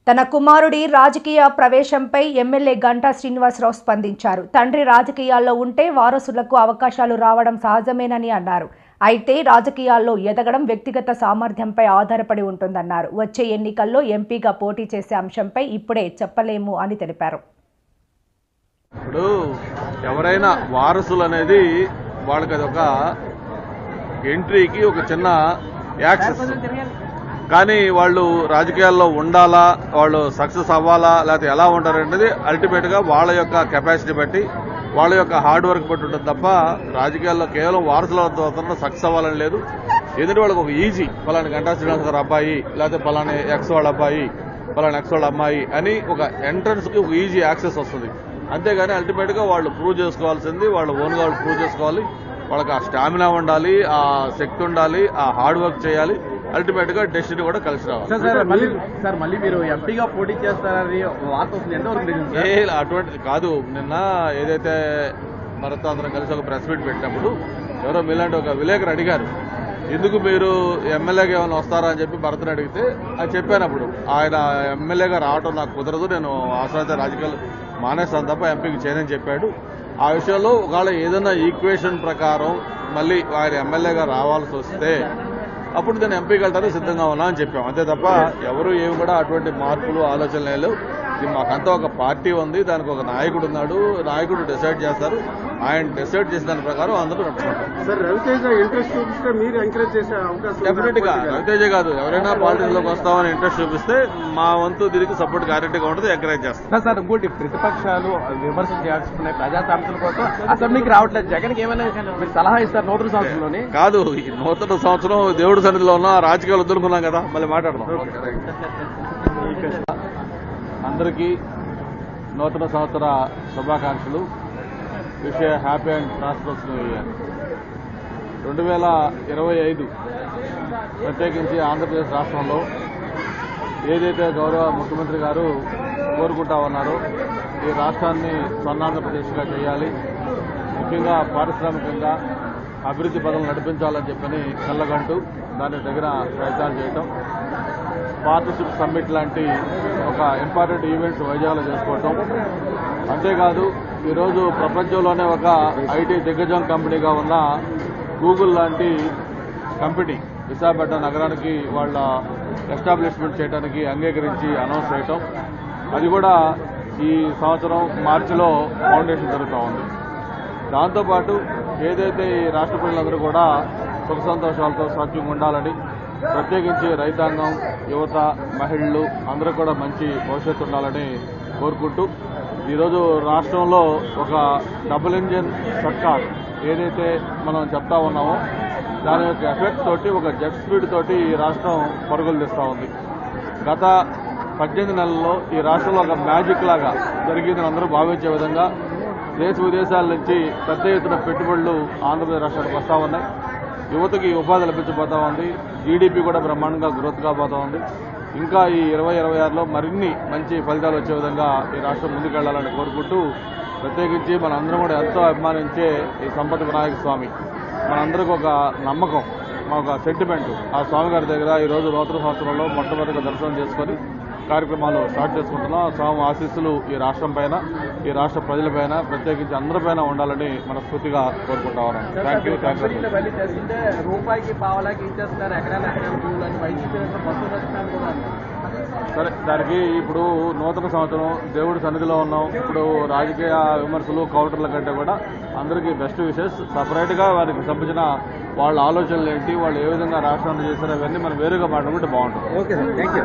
తన కుమారుడి రాజకీయ ప్రవేశంపై ఎమ్మెల్యే గంటా శ్రీనివాసరావు స్పందించారు. తండ్రి రాజకీయాల్లో ఉంటే వారసులకు అవకాశాలు రావడం సహజమేనని అన్నారు. అయితే రాజకీయాల్లో ఎదగడం వ్యక్తిగత సామర్థ్యంపై ఆధారపడి ఉంటుందన్నారు. వచ్చే ఎన్నికల్లో ఎంపీగా పోటీ చేసే అంశంపై ఇప్పుడే చెప్పలేము అని తెలిపారు. ఇప్పుడు ఎవరైనా వారసులు అనేది వాళ్ళకి అదొక ఎంట్రీకి ఒక చిన్న యాక్సెస్, కానీ వాళ్ళు రాజకీయాల్లో ఉండాలా, వాళ్ళు సక్సెస్ అవ్వాలా, లేకపోతే ఎలా ఉంటారు అనేది అల్టిమేట్ గా వాళ్ళ యొక్క కెపాసిటీ బట్టి, వాళ్ళ యొక్క హార్డ్ వర్క్ బట్టి ఉంటుంది తప్ప రాజకీయాల్లో కేవలం వారసుల ద్వారా సక్సెస్ అవ్వాలని లేదు. ఎందుకంటే వాళ్ళకి ఒక ఈజీ పలాని గంటా శ్రీనివాస్ గారు అబ్బాయి, లేకపోతే పలాని ఎక్స్ వాళ్ళ అబ్బాయి, పలాని ఎక్స్ వాళ్ళ అమ్మాయి అని ఒక ఎంట్రన్స్ కి ఒక ఈజీ యాక్సెస్ వస్తుంది. అంతేగాని అల్టిమేట్ గా వాళ్ళు ప్రూవ్ చేసుకోవాల్సింది వాళ్ళ ఓన్ గా వాళ్ళు ప్రూవ్ చేసుకోవాలి. వాళ్ళకి ఆ స్టామినా ఉండాలి, ఆ శక్తి ఉండాలి, ఆ హార్డ్ వర్క్ చేయాలి. అల్టిమేట్ గా డెస్టినీ కూడా కలిసి రావాలి. మళ్ళీ మీరు ఎంపీగా పోటీ చేస్తారని వార్త వస్తుంది, ఎంతవరకు అటువంటిది కాదు. నిన్న ఏదైతే మరతో అందరం కలిసి ఒక ప్రెస్ మీట్ పెట్టినప్పుడు ఎవరో మీలాంటి ఒక విలేకరు అడిగారు, ఎందుకు మీరు ఎమ్మెల్యేగా ఏమైనా వస్తారా అని చెప్పి భరత్ని అడిగితే అది చెప్పానప్పుడు ఆయన ఎమ్మెల్యేగా రావడం నాకు కుదరదు, నేను అవసరమైతే రాజకీయాలు మానేస్తాను తప్ప ఎంపీకి చేయనని చెప్పాడు. ఆ విషయంలో ఒకవేళ ఏదైనా ఈక్వేషన్ ప్రకారం మళ్ళీ ఆయన ఎమ్మెల్యేగా రావాల్సి వస్తే అప్పుడు నేను ఎంపీకి వెళ్ళడానికి సిద్ధంగా ఉన్నా అని చెప్పాం. అంతే తప్ప ఎవరు ఏమి కూడా అటువంటి మార్పులు ఆలోచనలు లేవు. ఇది మాకంతా ఒక పార్టీ ఉంది, దానికి ఒక నాయకుడు ఉన్నాడు, నాయకుడు డిసైడ్ చేస్తారు. ఆయన డిసైడ్ చేసిన దాని ప్రకారం అందరూ నడుచుకుంటారు. సార్, రవితేజ ఇంట్రెస్ట్ చూపిస్తే మీరు ఎంకరేజ్ చేసే అవకాశం డెఫినెట్ గా. రవితేజ కాదు, ఎవరైనా పాలిటిక్స్ లోకి వస్తామని ఇంట్రెస్ట్ చూపిస్తే మా వంతు దీనికి సపోర్ట్ గ్యారెంటీగా ఉంటుంది, ఎంకరేజ్ చేస్తాం. సార్, ఇంకోటి ప్రతిపక్షాలు విమర్శలు చేయాల్సుకున్నాయి, ప్రజా సమస్యల కోసం అసెంబ్లీకి రావట్లేదు. జగన్ కి ఏమైనా మీరు సలహా ఇస్తారు నూతన సంవత్సరంలోని? కాదు, ఈ నూతన సంవత్సరం దేవుడి సన్నిధిలో ఉన్న రాజకీయాలు వదులుకున్నాం కదా, మళ్ళీ మాట్లాడదాం. అందరికీ నూతన సంవత్సర శుభాకాంక్షలు. Wish happy and prosperous new year. 2025 ప్రత్యేకించి ఆంధ్రప్రదేశ్ రాష్ట్రంలో ఏదైతే గౌరవ ముఖ్యమంత్రి గారు కోరుకుంటా ఉన్నారో ఈ రాష్ట్రాన్ని స్వర్ణాంధ్రప్రదేశ్గా చేయాలి, ముఖ్యంగా పారిశ్రామికంగా అభివృద్ధి పనులు నడిపించాలని చెప్పని కళ్ళగంటూ దాని దగ్గర ప్రయత్నాలు చేయటం, పార్ట్నర్షిప్ సమ్మిట్ లాంటి ఒక ఇంపార్టెంట్ ఈవెంట్స్ వైజాగ్లో చేసుకోవటం. అంతేకాదు ఈరోజు ప్రపంచంలోనే ఒక ఐటీ దిగ్గజం కంపెనీగా ఉన్న గూగుల్ లాంటి కంపెనీ విశాఖపట్నం నగరానికి వాళ్ళ ఎస్టాబ్లిష్మెంట్ చేయడానికి అంగీకరించి అనౌన్స్ చేయటం, అది కూడా ఈ సంవత్సరం మార్చిలో ఫౌండేషన్ జరుగుతూ ఉంది. దాంతోపాటు ఏదైతే ఈ రాష్ట్ర ప్రజలందరూ కూడా సుఖ సంతోషాలతో సౌఖ్యంగా ఉండాలని, ప్రత్యేకించి రైతాంగం, యువత, మహిళలు అందరూ కూడా మంచి భవిష్యత్తు ఉండాలని కోరుకుంటూ ఈరోజు రాష్ట్రంలో ఒక డబుల్ ఇంజిన్ సర్కార్ ఏదైతే మనం చెప్తా ఉన్నామో దాని యొక్క ఎఫెక్ట్ తోటి ఒక జెట్ స్పీడ్ తోటి ఈ రాష్ట్రం పరుగులు తీస్తూ ఉంది. గత 18 నెలల్లో ఈ రాష్ట్రంలో ఒక మ్యాజిక్ లాగా జరిగిందని అందరూ భావించే విధంగా దేశ విదేశాల నుంచి పెద్ద ఎత్తున పెట్టుబడులు ఆంధ్రప్రదేశ్ రాష్ట్రానికి వస్తూ ఉన్నాయి. యువతకి ఉపాధి లభించబోతా ఉంది, జీడీపీ కూడా బ్రహ్మాండంగా గ్రోత్ కాబోతా ఉంది. ఇంకా ఈ 2026లో మరిన్ని మంచి ఫలితాలు వచ్చే విధంగా ఈ రాష్ట్రం ముందుకెళ్లాలని కోరుకుంటూ, ప్రత్యేకించి మనందరం కూడా ఎంతో అభిమానించే ఈ సంపద వినాయక స్వామి మనందరికీ ఒక నమ్మకం, ఒక సెంటిమెంట్. ఆ స్వామి గారి దగ్గర ఈరోజు నూతన సంవత్సరంలో మొట్టమొదటిగా దర్శనం చేసుకుని కార్యక్రమాలు స్టార్ట్ చేసుకుంటున్నాం. స్వామి ఆశీస్సులు ఈ రాష్ట్రం పైన, ఈ రాష్ట్ర ప్రజలపైన, ప్రత్యేకించి అందరిపైన ఉండాలని మనస్ఫూర్తిగా కోరుకుంటా ఉన్నాం. Thank you. రూపాయికి పావలాకి ఇచ్చేస్తున్నారు ఎకరాల సరే, దానికి ఇప్పుడు నూతన సంవత్సరం దేవుడి సన్నిధిలో ఉన్నాం. ఇప్పుడు రాజకీయ విమర్శలు కౌంటర్ల కంటే కూడా అందరికీ బెస్ట్ విషెస్. సపరేట్ గా వారికి సంబంధించిన వాళ్ళ ఆలోచనలు ఏంటి, వాళ్ళు ఏ విధంగా రాష్ట్రాన్ని చేశారో అవన్నీ మనం వేరుగా మాట్లాడుకుంటే బాగుంటుంది. Okay sir, thank you.